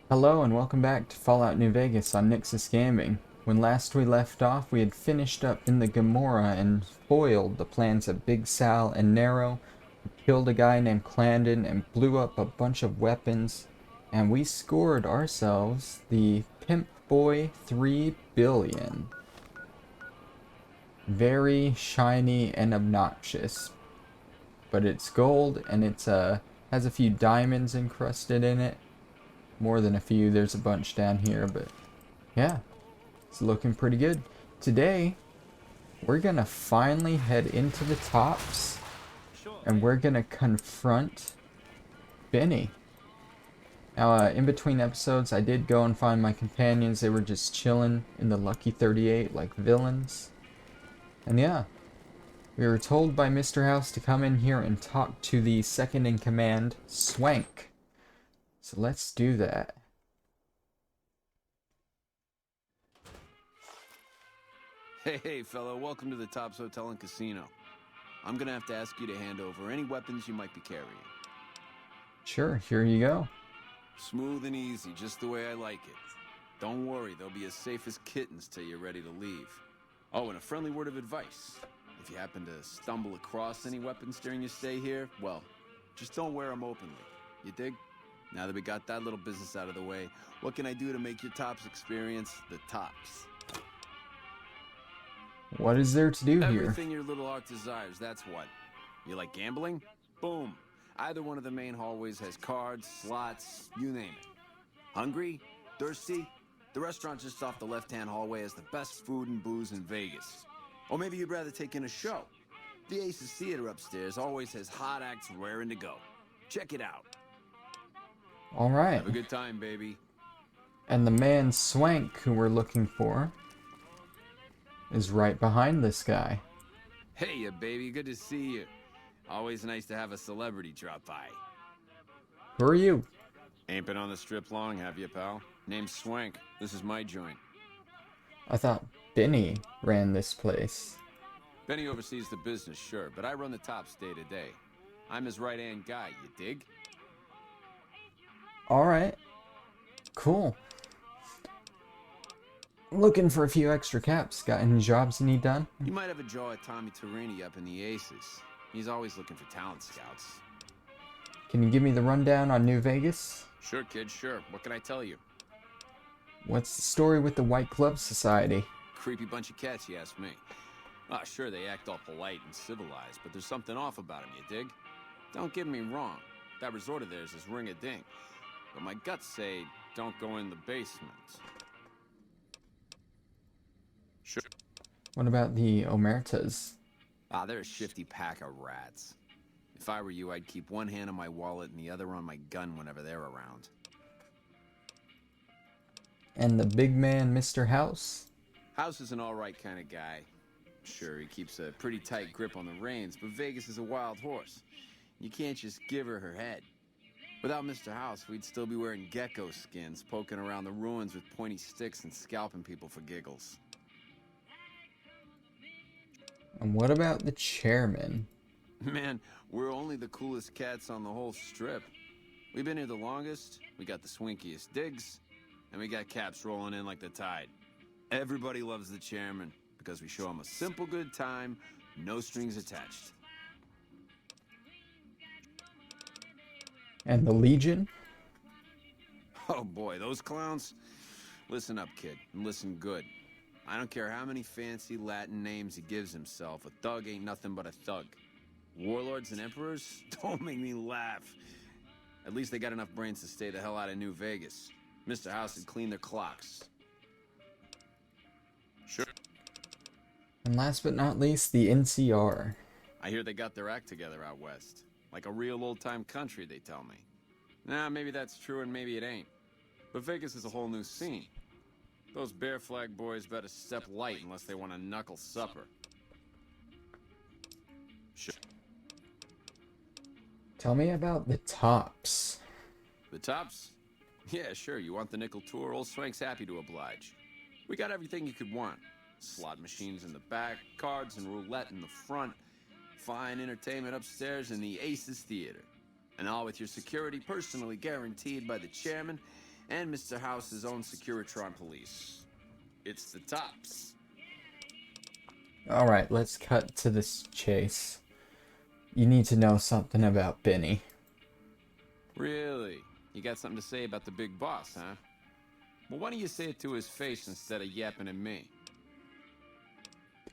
Hello and welcome back to Fallout New Vegas on Nyxus Gaming. When last we left off, we had finished up in the Gamorra and foiled the plans of Big Sal and Nero, killed a guy named Clandon and blew up a bunch of weapons, and we scored ourselves the Pimp Boy 3 billion. Very shiny and obnoxious, but it's gold and it's has a few diamonds encrusted in it. More than a few, there's a bunch down here, but yeah, it's looking pretty good. Today, we're gonna finally head into the tops and we're gonna confront Benny. Now, in between episodes, I did go and find my companions. They were just chilling in the Lucky 38 like villains. And yeah, we were told by Mr. House to come in here and talk to the second in command, Swank. So let's do that. Hey, fella, welcome to the Tops Hotel and Casino. I'm gonna have to ask you to hand over any weapons you might be carrying. Sure, here you go. Smooth and easy, just the way I like it. Don't worry, they'll be as safe as kittens till you're ready to leave. Oh, and a friendly word of advice. If you happen to stumble across any weapons during your stay here, well, just don't wear them openly. You dig? Now that we got that little business out of the way, what can I do to make your Tops experience the tops? What is there to do here? Everything your little heart desires, that's what. You like gambling? Boom. Either one of the main hallways has cards, slots, you name it. Hungry? Thirsty? The restaurant just off the left-hand hallway has the best food and booze in Vegas. Or maybe you'd rather take in a show. The Aces Theater upstairs always has hot acts raring to go. Check it out. All right. Have a good time, baby. And the man Swank who we're looking for is right behind this guy. Hey, ya baby, good to see you. Always nice to have a celebrity drop by. Who are you? Ain't been on the strip long, have you, pal? Name's Swank. This is my joint. I thought Benny ran this place. Benny oversees the business, sure, but I run the Tops day to day. I'm his right-hand guy, you dig? All right. Cool. Looking for a few extra caps. Got any jobs you need done? You might have a jaw at Tommy Torini up in the Aces. He's always looking for talent scouts. Can you give me the rundown on New Vegas? Sure, kid, sure. What can I tell you? What's the story with the White Club Society? Creepy bunch of cats, you ask me. Ah, sure, they act all polite and civilized, but there's something off about them, you dig? Don't get me wrong. That resort of theirs is ring-a-ding. But my guts say, don't go in the basement. Sure. What about the Omertas? Ah, they're a shifty pack of rats. If I were you, I'd keep one hand on my wallet and the other on my gun whenever they're around. And the big man, Mr. House? House is an alright kind of guy. Sure, he keeps a pretty tight grip on the reins, but Vegas is a wild horse. You can't just give her head. Without Mr. House, we'd still be wearing gecko skins, poking around the ruins with pointy sticks and scalping people for giggles. And what about the chairman? Man, we're only the coolest cats on the whole strip. We've been here the longest, we got the swinkiest digs, and we got caps rolling in like the tide. Everybody loves the chairman because we show him a simple good time, no strings attached. And the Legion? Oh boy, those clowns? Listen up, kid, and listen good. I don't care how many fancy Latin names he gives himself, a thug ain't nothing but a thug. Warlords and emperors? Don't make me laugh. At least they got enough brains to stay the hell out of New Vegas. Mr. House had cleaned their clocks. Sure. And last but not least, the NCR. I hear they got their act together out west. Like a real old-time country, they tell me. Nah, maybe that's true and maybe it ain't. But Vegas is a whole new scene. Those Bear Flag boys better step light unless they want a knuckle supper. Sure. Tell me about the Tops. The Tops? Yeah, sure. You want the nickel tour? Old Swank's happy to oblige. We got everything you could want. Slot machines in the back, cards and roulette in the front, fine entertainment upstairs in the Aces Theater. And all with your security personally guaranteed by the chairman And Mr. House's own Securitron police. It's the tops. Alright, let's cut to this chase. You need to know something about Benny. Really? You got something to say about the big boss, huh? Well, why don't you say it to his face instead of yapping at me?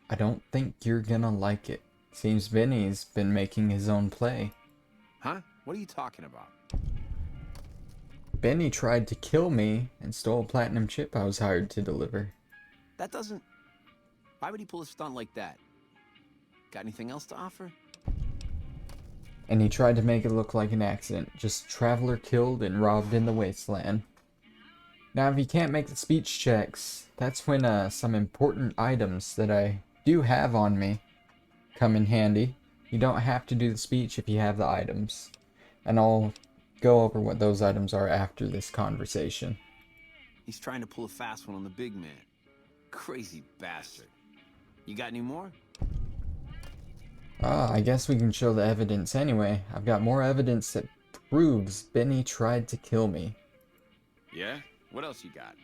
I don't think you're gonna like it. Seems Benny's been making his own play. Huh? What are you talking about? Benny tried to kill me and stole a platinum chip I was hired to deliver. That doesn't... Why would he pull a stunt like that? Got anything else to offer? And he tried to make it look like an accident. Just traveler killed and robbed in the wasteland. Now if you can't make the speech checks, that's when some important items that I do have on me come in handy. You don't have to do the speech if you have the items. And I'll go over what those items are after this conversation. He's trying to pull a fast one on the big man. Crazy bastard. You got any more? I guess we can show the evidence anyway. I've got more evidence that proves Benny tried to kill me. Yeah? What else you got?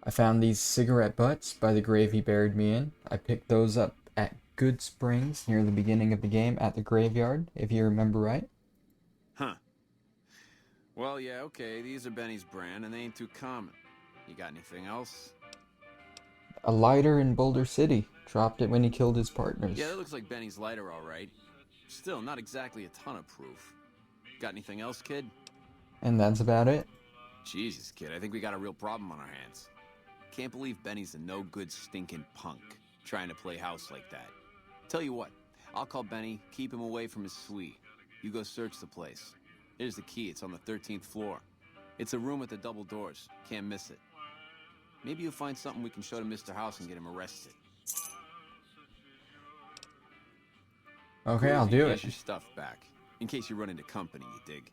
I found these cigarette butts by the grave he buried me in. I picked those up at Good Springs near the beginning of the game at the graveyard, if you remember right. Huh. Well, yeah, okay, these are Benny's brand, and they ain't too common. You got anything else? A lighter in Boulder City. Dropped it when he killed his partners. Yeah, that looks like Benny's lighter, all right. Still, not exactly a ton of proof. Got anything else, kid? And that's about it. Jesus, kid, I think we got a real problem on our hands. Can't believe Benny's a no-good stinking punk, trying to play house like that. Tell you what, I'll call Benny, keep him away from his suite. You go search the place. Here's the key, it's on the 13th floor. It's a room with the double doors, can't miss it. Maybe you'll find something we can show to Mr. House and get him arrested. Okay, I'll do it. Get your stuff back, in case you run into company, you dig.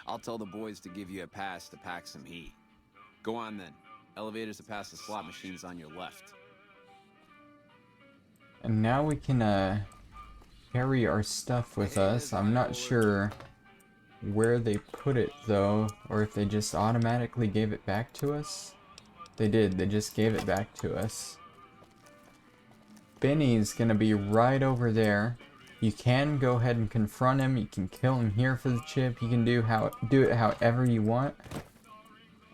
I'll tell the boys to give you a pass to pack some heat. Go on then. Elevators to pass the slot machines on your left. And now we can carry our stuff with us. I'm not sure where they put it though, or if they just automatically gave it back to us. They did, they just gave it back to us. Benny's gonna be right over there. You can go ahead and confront him. You can kill him here for the chip. You can do it however you want.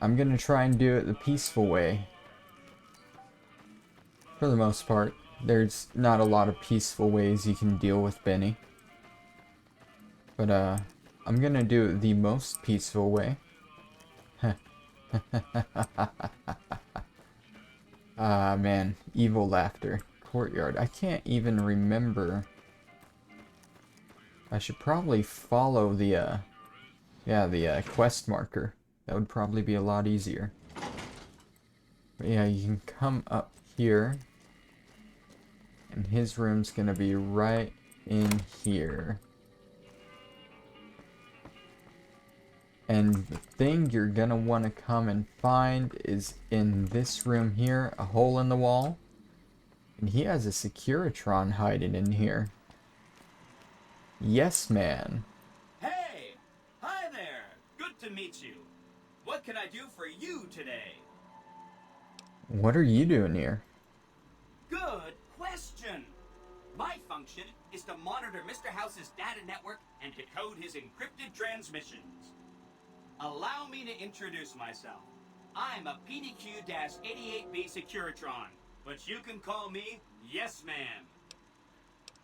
I'm gonna try and do it the peaceful way. For the most part. There's not a lot of peaceful ways you can deal with Benny. But I'm gonna do it the most peaceful way. Ah man, evil laughter. Courtyard. I can't even remember. I should probably follow the quest marker. That would probably be a lot easier. But yeah, you can come up here. And his room's gonna be right in here. And the thing you're gonna want to come and find is in this room here, a hole in the wall. And he has a Securitron hiding in here. Yes, man. Hey! Hi there! Good to meet you. What can I do for you today? What are you doing here? Good question! My function is to monitor Mr. House's data network and decode his encrypted transmissions. Allow me to introduce myself. I'm a PDQ-88B Securitron, but you can call me Yes Man.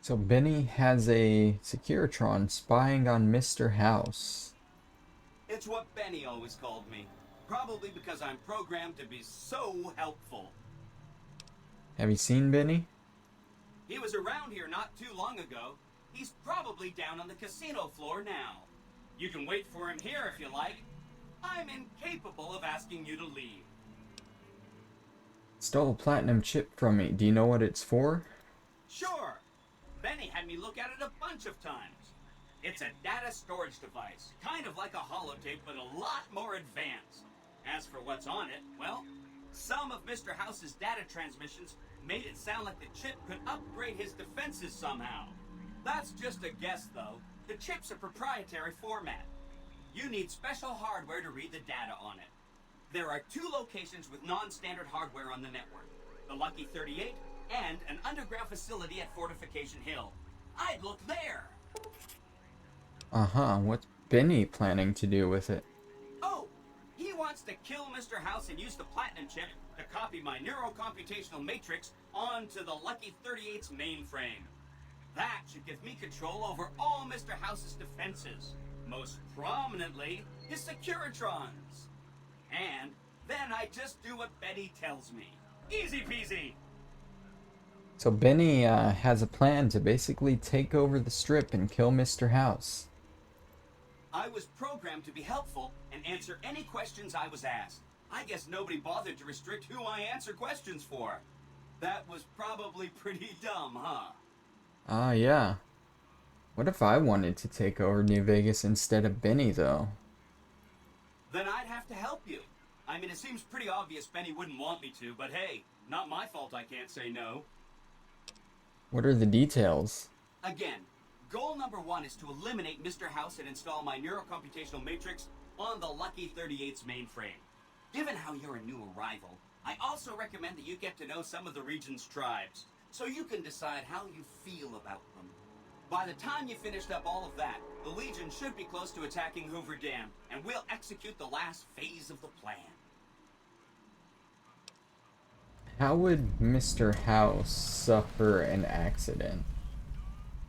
So Benny has a Securitron spying on Mr. House. It's what Benny always called me. Probably because I'm programmed to be so helpful. Have you seen Benny? He was around here not too long ago. He's probably down on the casino floor now. You can wait for him here if you like. I'm incapable of asking you to leave. Stole a platinum chip from me. Do you know what it's for? Sure. Benny had me look at it a bunch of times. It's a data storage device, kind of like a holotape, but a lot more advanced. As for what's on it, well, some of Mr. House's data transmissions made it sound like the chip could upgrade his defenses somehow. That's just a guess, though. The chip's a proprietary format. you need special hardware to read the data on it. There are 2 locations with non-standard hardware on the network. The Lucky 38 and an underground facility at Fortification Hill. I'd look there. Uh-huh, what's Benny planning to do with it? Oh, he wants to kill Mr. House and use the platinum chip to copy my neurocomputational matrix onto the Lucky 38's mainframe. That should give me control over all Mr. House's defenses, most prominently his Securitrons. And then I just do what Betty tells me. Easy peasy. So Benny has a plan to basically take over the strip and kill Mr. House. I was programmed to be helpful and answer any questions I was asked. I guess nobody bothered to restrict who I answer questions for. That was probably pretty dumb, huh? Ah, yeah. What if I wanted to take over New Vegas instead of Benny, though? Then I'd have to help you. I mean, it seems pretty obvious Benny wouldn't want me to, but hey, not my fault I can't say no. What are the details? Again, goal number 1 is to eliminate Mr. House and install my neurocomputational matrix on the Lucky 38's mainframe. Given how you're a new arrival, I also recommend that you get to know some of the region's tribes, so you can decide how you feel about them. By the time you finished up all of that, the Legion should be close to attacking Hoover Dam, and we'll execute the last phase of the plan. How would Mr. House suffer an accident?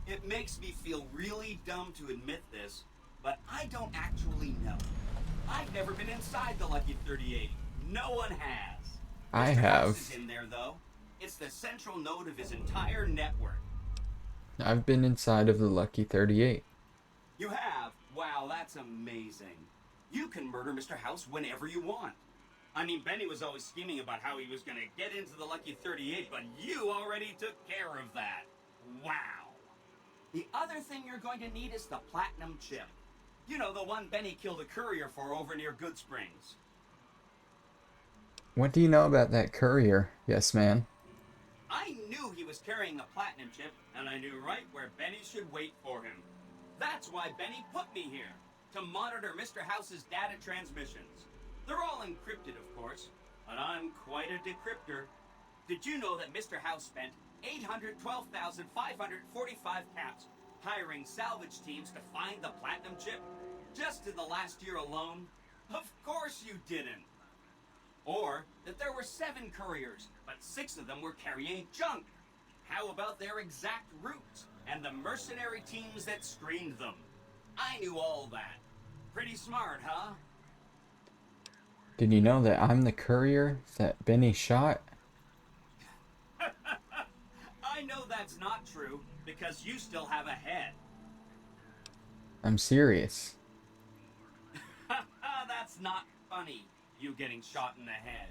It makes me feel really dumb to admit this, but I don't actually know. I've never been inside the Lucky 38. No one has. I Mr. have. House is in there, though. It's the central node of his entire network. I've been inside of the Lucky 38. You have? Wow, that's amazing. You can murder Mr. House whenever you want. I mean, Benny was always scheming about how he was going to get into the Lucky 38, but you already took care of that. Wow. The other thing you're going to need is the platinum chip. You know, the one Benny killed a courier for over near Good Springs. What do you know about that courier? Yes, man. I knew he was carrying a platinum chip, and I knew right where Benny should wait for him. That's why Benny put me here, to monitor Mr. House's data transmissions. They're all encrypted, of course, but I'm quite a decryptor. Did you know that Mr. House spent 812,545 caps hiring salvage teams to find the platinum chip? Just in the last year alone? Of course you didn't. Or that there were 7 couriers, but 6 of them were carrying junk. How about their exact routes and the mercenary teams that screened them? I knew all that. Pretty smart, huh? Did you know that I'm the courier that Benny shot? I know that's not true, because you still have a head. I'm serious. That's not funny, you getting shot in the head.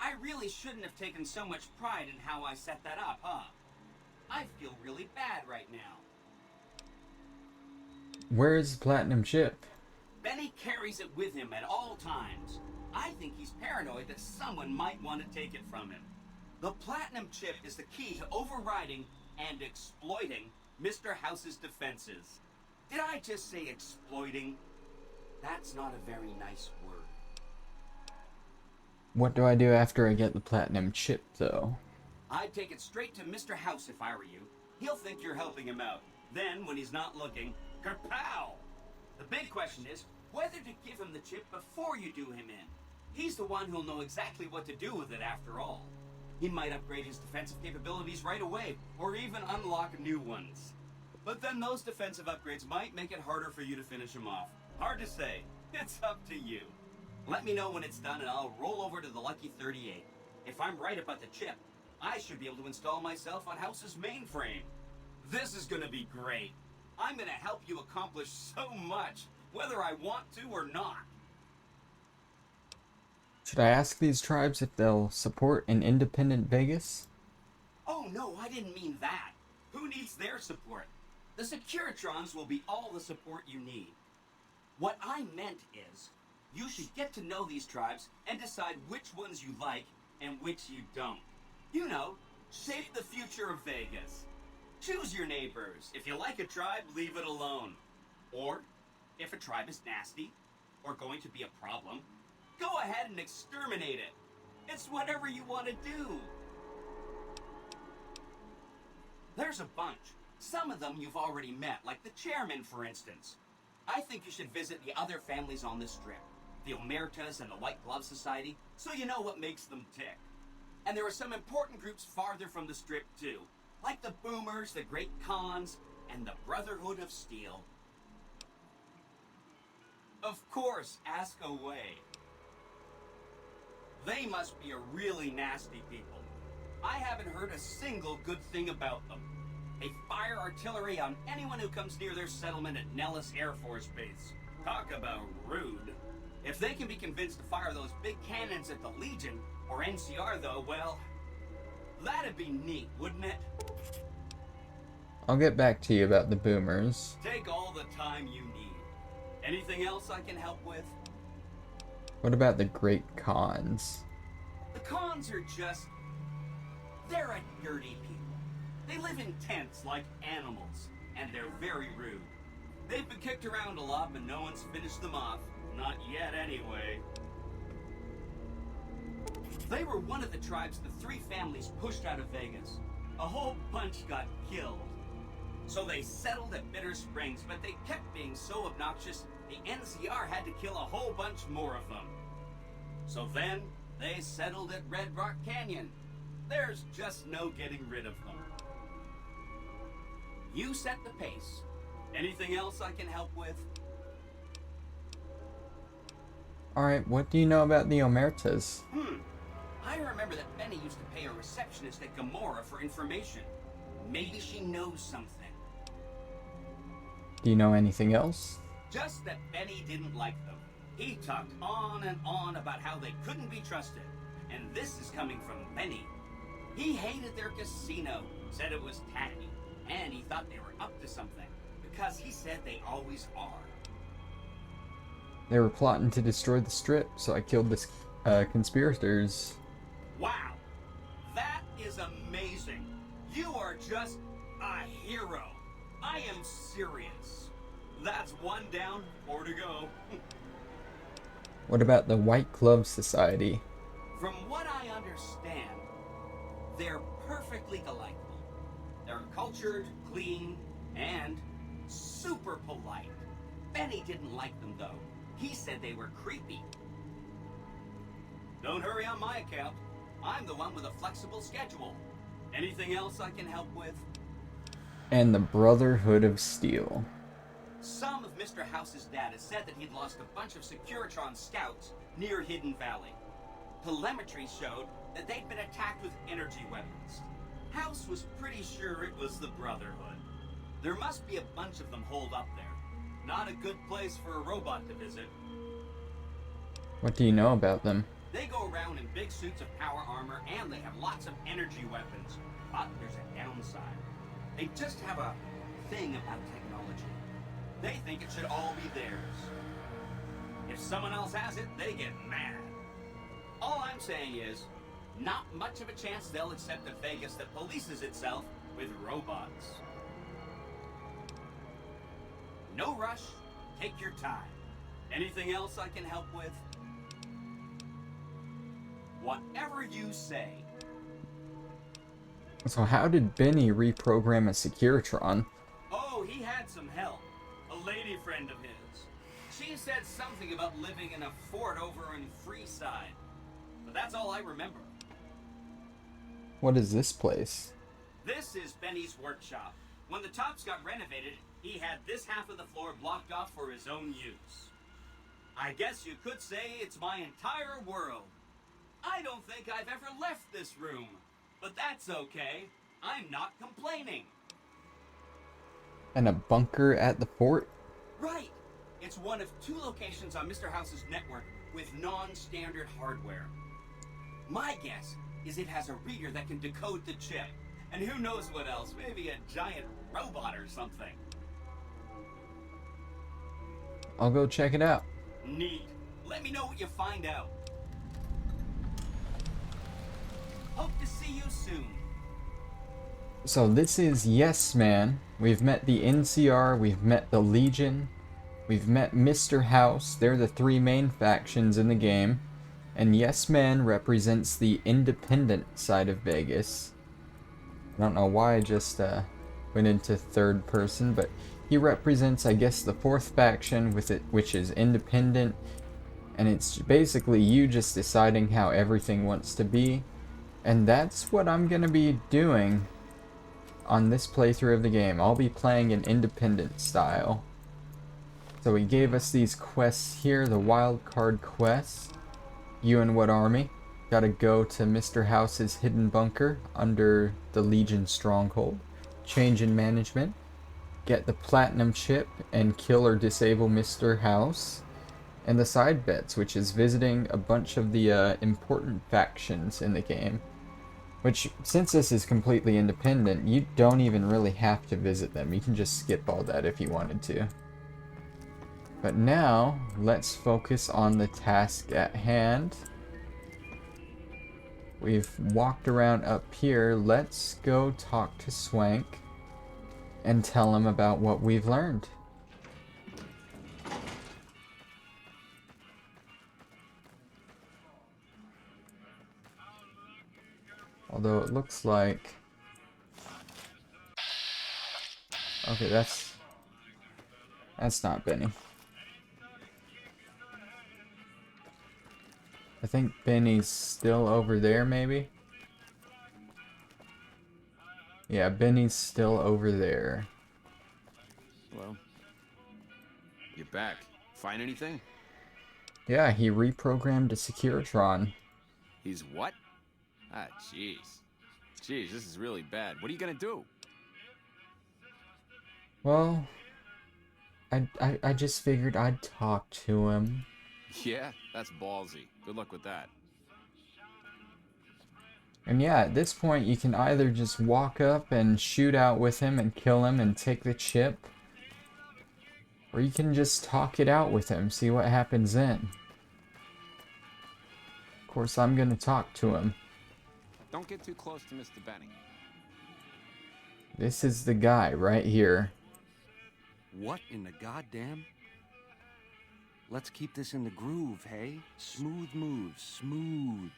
I really shouldn't have taken so much pride in how I set that up, huh? I feel really bad right now. Where is the platinum chip? Benny carries it with him at all times. I think he's paranoid that someone might want to take it from him. The platinum chip is the key to overriding and exploiting Mr. House's defenses. Did I just say exploiting? That's not a very nice word. What do I do after I get the platinum chip, though? I'd take it straight to Mr. House if I were you. He'll think you're helping him out. Then, when he's not looking, kerpow! The big question is whether to give him the chip before you do him in. He's the one who'll know exactly what to do with it after all. He might upgrade his defensive capabilities right away, or even unlock new ones. But then those defensive upgrades might make it harder for you to finish him off. Hard to say. It's up to you. Let me know when it's done and I'll roll over to the Lucky 38. If I'm right about the chip, I should be able to install myself on House's mainframe. This is gonna be great. I'm gonna help you accomplish so much, whether I want to or not. Should I ask these tribes if they'll support an independent Vegas? Oh no, I didn't mean that. Who needs their support? The Securitrons will be all the support you need. What I meant is, you should get to know these tribes and decide which ones you like and which you don't. You know, shape the future of Vegas. Choose your neighbors. If you like a tribe, leave it alone. Or If a tribe is nasty, or going to be a problem, go ahead and exterminate it. It's whatever you want to do. There's a bunch. Some of them you've already met, like the chairman, for instance. I think you should visit the other families on this strip, the Omertas and the White Glove Society, so you know what makes them tick. And there are some important groups farther from the strip, too, like the Boomers, the Great Khans, and the Brotherhood of Steel. Of course, ask away. They must be a really nasty people. I haven't heard a single good thing about them. They fire artillery on anyone who comes near their settlement at Nellis Air Force Base. Talk about rude. If they can be convinced to fire those big cannons at the Legion, or NCR though, well, that'd be neat, wouldn't it? I'll get back to you about the Boomers. Take all the time you need. Anything else I can help with? What about the Great Khans? The Khans are just... they're a dirty people. They live in tents like animals, and they're very rude. They've been kicked around a lot, but no one's finished them off. Not yet, anyway. They were one of the tribes the three families pushed out of Vegas. A whole bunch got killed. So they settled at Bitter Springs, but they kept being so obnoxious, the NCR had to kill a whole bunch more of them. So then, they settled at Red Rock Canyon. There's just no getting rid of them. You set the pace. Anything else I can help with? Alright, what do you know about the Omertas? I remember that Benny used to pay a receptionist at Gamora for information. Maybe she knows something. Do you know anything else? Just that Benny didn't like them. He talked on and on about how they couldn't be trusted. And this is coming from Benny. He hated their casino, said it was tacky, and he thought they were up to something, because he said they always are. They were plotting to destroy the strip, so I killed the conspirators. Wow, that is amazing. You are just a hero. I am serious. That's one down, 4 to go. What about the White Glove Society? From what I understand, they're perfectly delightful. They're cultured, clean, and super polite. Benny didn't like them, though. He said they were creepy. Don't hurry on my account. I'm the one with a flexible schedule. Anything else I can help with? And the Brotherhood of Steel. Some of Mr. House's data said that he'd lost a bunch of Securitron scouts near Hidden Valley. Telemetry showed that they'd been attacked with energy weapons. House was pretty sure it was the Brotherhood. There must be a bunch of them holed up there. Not a good place for a robot to visit. What do you know about them? They go around in big suits of power armor, and they have lots of energy weapons. But there's a downside. They just have a thing about technology. They think it should all be theirs. If someone else has it, they get mad. All I'm saying is, not much of a chance they'll accept a Vegas that polices itself with robots. No rush. Take your time. Anything else I can help with? Whatever you say. So how did Benny reprogram a Securitron? Oh, he had some help. A lady friend of his. She said something about living in a fort over in Freeside. But that's all I remember. What is this place? This is Benny's workshop. When the tops got renovated, he had this half of the floor blocked off for his own use. I guess you could say it's my entire world. I don't think I've ever left this room. But that's okay. I'm not complaining. And a bunker at the fort? Right. It's one of 2 locations on Mr. House's network with non-standard hardware. My guess is it has a reader that can decode the chip. And who knows what else, maybe a giant robot or something. I'll go check it out. Neat. Let me know what you find out. Hope to see you soon. So this is Yes Man. We've met the NCR, we've met the Legion, We've met Mr. House. They're the three main factions in the game. And Yes Man represents the independent side of Vegas. I don't know why I just went into third person, but he represents, I guess, the fourth faction with it, which is independent. And it's basically you just deciding how everything wants to be. And that's what I'm going to be doing on this playthrough of the game. I'll be playing an independent style. So he gave us these quests here, the wild card quests. You and what army? Gotta go to Mr. House's hidden bunker under the Legion stronghold. Change in management. Get the platinum chip and kill or disable Mr. House. And the side bets, which is visiting a bunch of the important factions in the game. Which, since this is completely independent, you don't even really have to visit them. You can just skip all that if you wanted to. But now, let's focus on the task at hand. We've walked around up here. Let's go talk to Swank and tell him about what we've learned. Although it looks like... Okay, that's not Benny. I think Benny's still over there, maybe? Yeah, Benny's still over there. Well, you're back. Find anything? Yeah, he reprogrammed a Securitron. He's what? Ah, jeez. Jeez, this is really bad. What are you gonna do? Well, I just figured I'd talk to him. Yeah, that's ballsy. Good luck with that. And yeah, at this point you can either just walk up and shoot out with him and kill him and take the chip, or you can just talk it out with him, see what happens then. Of course, I'm gonna talk to him. Don't get too close to Mr. Benny. This is the guy right here. What in the goddamn? Let's keep this in the groove, hey? Smooth moves, smooth.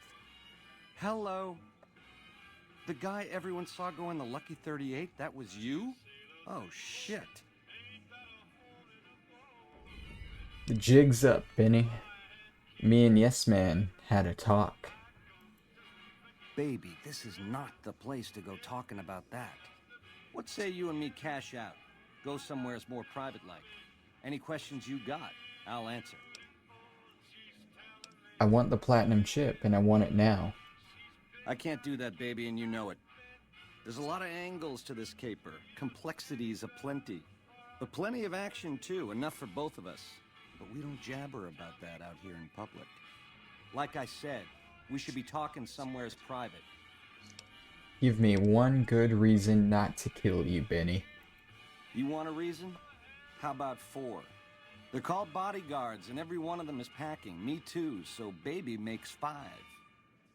Hello? The guy everyone saw go in the Lucky 38, that was you? Oh, shit. The jig's up, Benny. Me and Yes Man had a talk. Baby, this is not the place to go talking about that. What say you and me cash out? Go somewheres more private-like. Any questions you got, I'll answer. I want the platinum chip, and I want it now. I can't do that, baby, and you know it. There's a lot of angles to this caper. Complexities aplenty. But plenty of action, too. Enough for both of us. But we don't jabber about that out here in public. Like I said, we should be talking somewheres private. Give me one good reason not to kill you, Benny. You want a reason? How about 4? They're called bodyguards, and every one of them is packing. Me too, so baby makes 5.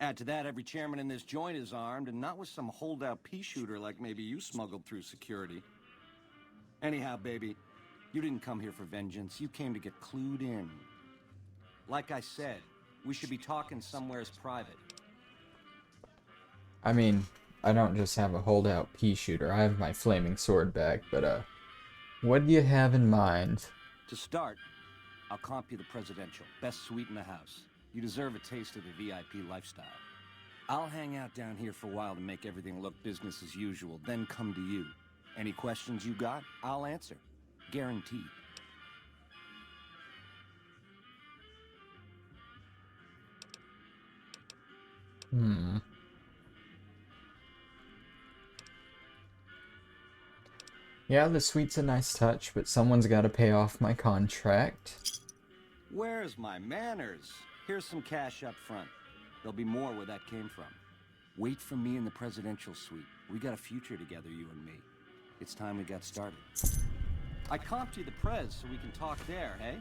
Add to that, every chairman in this joint is armed, and not with some holdout pea shooter like maybe you smuggled through security. Anyhow, baby, you didn't come here for vengeance. You came to get clued in. Like I said, we should be talking somewheres private. I mean, I don't just have a holdout pea shooter. I have my flaming sword back, but what do you have in mind? To start, I'll comp you the presidential. Best suite in the house. You deserve a taste of the VIP lifestyle. I'll hang out down here for a while to make everything look business as usual, then come to you. Any questions you got, I'll answer. Guaranteed. Yeah, the suite's a nice touch, but someone's got to pay off my contract. Where's my manners? Here's some cash up front. There'll be more where that came from. Wait for me in the presidential suite. We got a future together, you and me. It's time we got started. I comped you the prez so we can talk there, hey?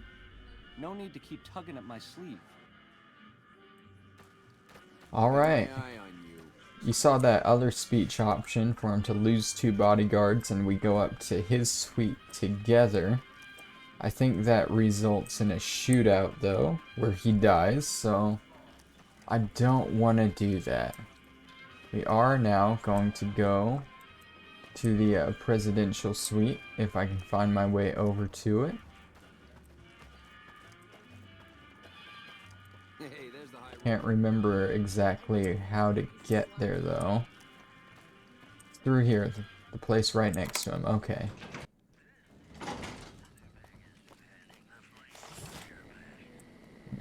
No need to keep tugging at my sleeve. Alright. Eye on you. You saw that other speech option for him to lose 2 bodyguards, and we go up to his suite together. I think that results in a shootout, though, where he dies, so I don't want to do that. We are now going to go to the presidential suite, if I can find my way over to it. Hey, there's the high Can't remember exactly how to get there, though. Through here, the place right next to him. Okay.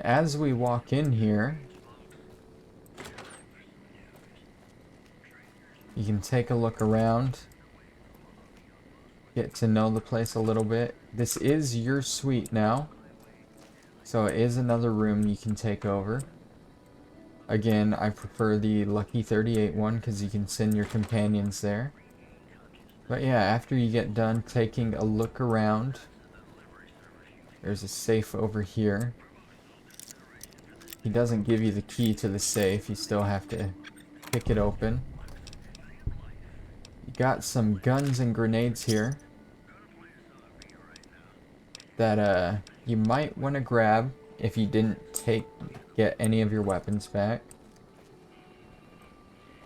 As we walk in here, you can take a look around, get to know the place a little bit. This is your suite now, so it is another room you can take over. Again, I prefer the Lucky 38 one because you can send your companions there. But yeah, after you get done taking a look around, there's a safe over here. He doesn't give you the key to the safe, you still have to pick it open. You got some guns and grenades here that you might want to grab if you didn't get any of your weapons back.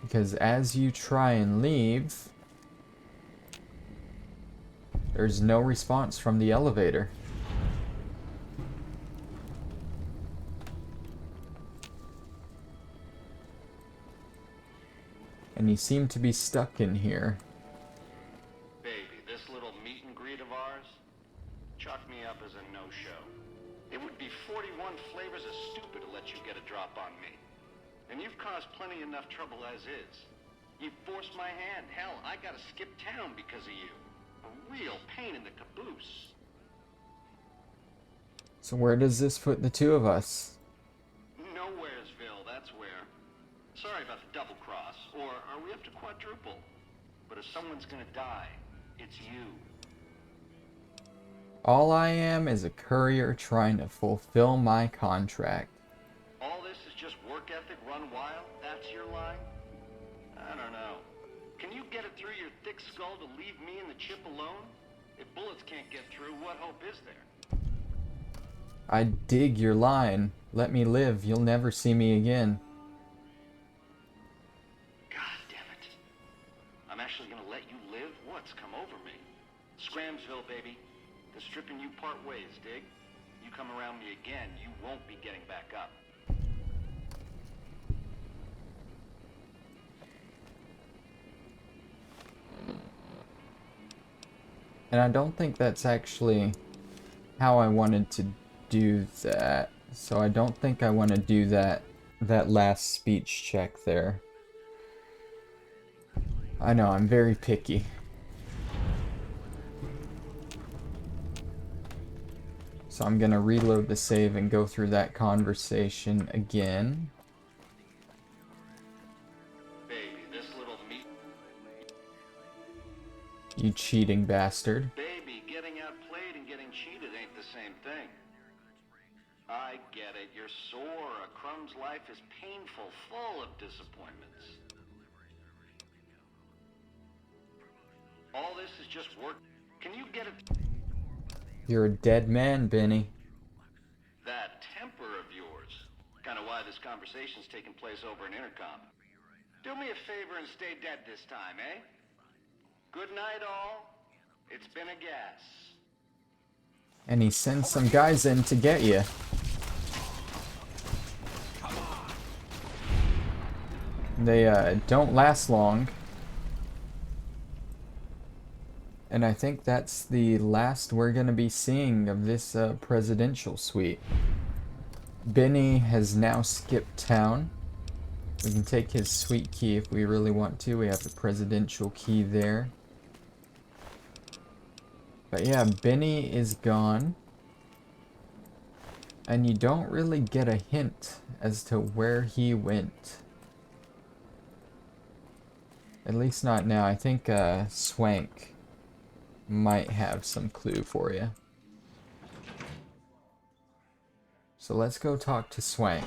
Because as you try and leave, there's no response from the elevator. And you seem to be stuck in here. Baby, this little meet and greet of ours, chalk me up as a no-show. It would be 41 flavors of stupid to let you get a drop on me. And you've caused plenty enough trouble as is. You've forced my hand. Hell, I gotta skip town because of you. A real pain in the caboose. So where does this put the two of us? Nowheresville, that's where. Sorry about the double cross, or are we up to quadruple? But if someone's gonna die, it's you. All I am is a courier trying to fulfill my contract. All this is just work ethic run wild? That's your line? I don't know. Can you get it through your thick skull to leave me and the chip alone? If bullets can't get through, what hope is there? I dig your line. Let me live. You'll never see me again. God damn it. I'm actually gonna let you live? What's come over me? Scramsville, baby. The stripping you part ways, dig? You come around me again, you won't be getting back up. And I don't think that's actually how I wanted to do that. So I don't think I want to do that last speech check there. I know, I'm very picky. So I'm gonna reload the save and go through that conversation again. Baby, this little meat... You cheating bastard. Baby, getting outplayed and getting cheated ain't the same thing. I get it, you're sore. A Crumb's life is painful, full of disappointments. All this is just work. Can you get it? You're a dead man, Benny. That temper of yours. Kind of why this conversation's taking place over an intercom. Do me a favor and stay dead this time, eh? Good night, all. It's been a gas. And he sends some guys in to get you. They don't last long. And I think that's the last we're going to be seeing of this presidential suite. Benny has now skipped town. We can take his suite key if we really want to. We have the presidential key there. But yeah, Benny is gone. And you don't really get a hint as to where he went. At least not now. I think Swank might have some clue for you. So let's go talk to Swank.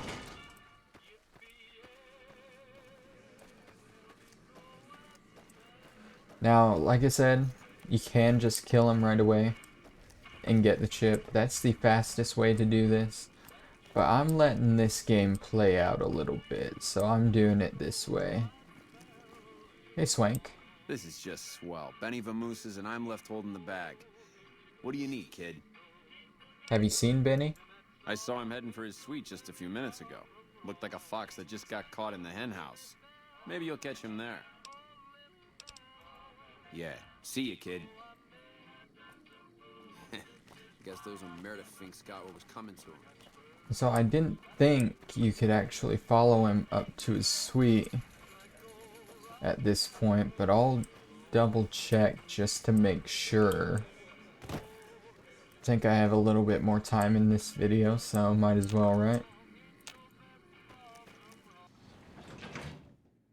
Now, like I said, you can just kill him right away. and get the chip. That's the fastest way to do this. But I'm letting this game play out a little bit, so I'm doing it this way. Hey, Swank. This is just swell. Benny vamooses and I'm left holding the bag. What do you need, kid? Have you seen Benny? I saw him heading for his suite just a few minutes ago. Looked like a fox that just got caught in the hen house. Maybe you'll catch him there. Yeah, see you, kid. Guess those Omerta finks got what was coming to him. So I didn't think you could actually follow him up to his suite at this point, but I'll double check just to make sure. I think I have a little bit more time in this video, so might as well, right?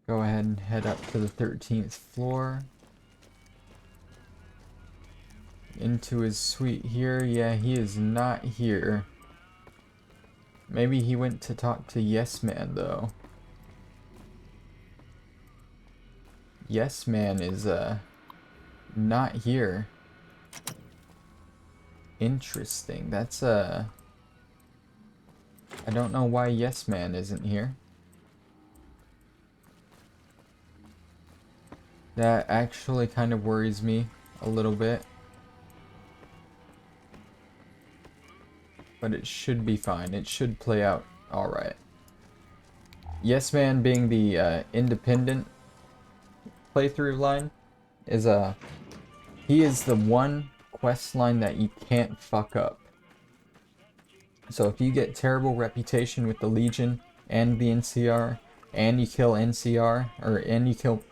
Go ahead and head up to the 13th floor. Into his suite here. Yeah, he is not here. Maybe he went to talk to Yes Man, though. Yes Man is, not here. Interesting. That's, I don't know why Yes Man isn't here. That actually kind of worries me a little bit. But it should be fine. It should play out alright. Yes Man being the independent playthrough line is he is the one quest line that you can't fuck up. So if you get terrible reputation with the Legion and the NCR and you kill NCR and you kill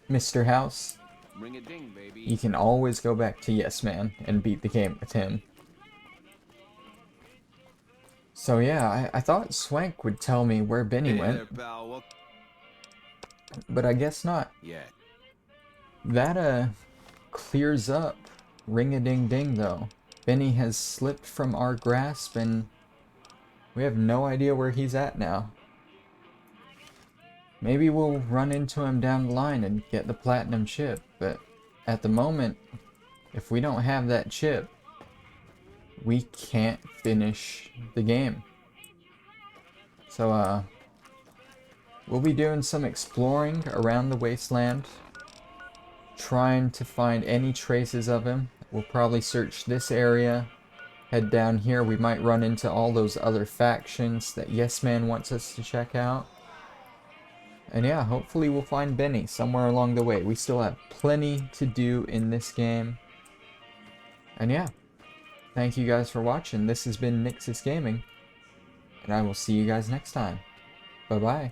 Mr. House, Ring a ding, baby. you can always go back to Yes Man and beat the game with him. So yeah, I thought Swank would tell me where Benny Hey went, there, pal. Well, but I guess not. yeah. That clears up Ring-a-ding-ding though. Benny has slipped from our grasp and we have no idea where he's at now. Maybe we'll run into him down the line and get the platinum chip, but at the moment, if we don't have that chip, we can't finish the game. So, we'll be doing some exploring around the wasteland, trying to find any traces of him. We'll probably search this area, head down here. We might run into all those other factions that Yes Man wants us to check out. And yeah, hopefully we'll find Benny somewhere along the way. We still have plenty to do in this game. And yeah, thank you guys for watching. This has been Nyxus Gaming, and I will see you guys next time. Bye-bye.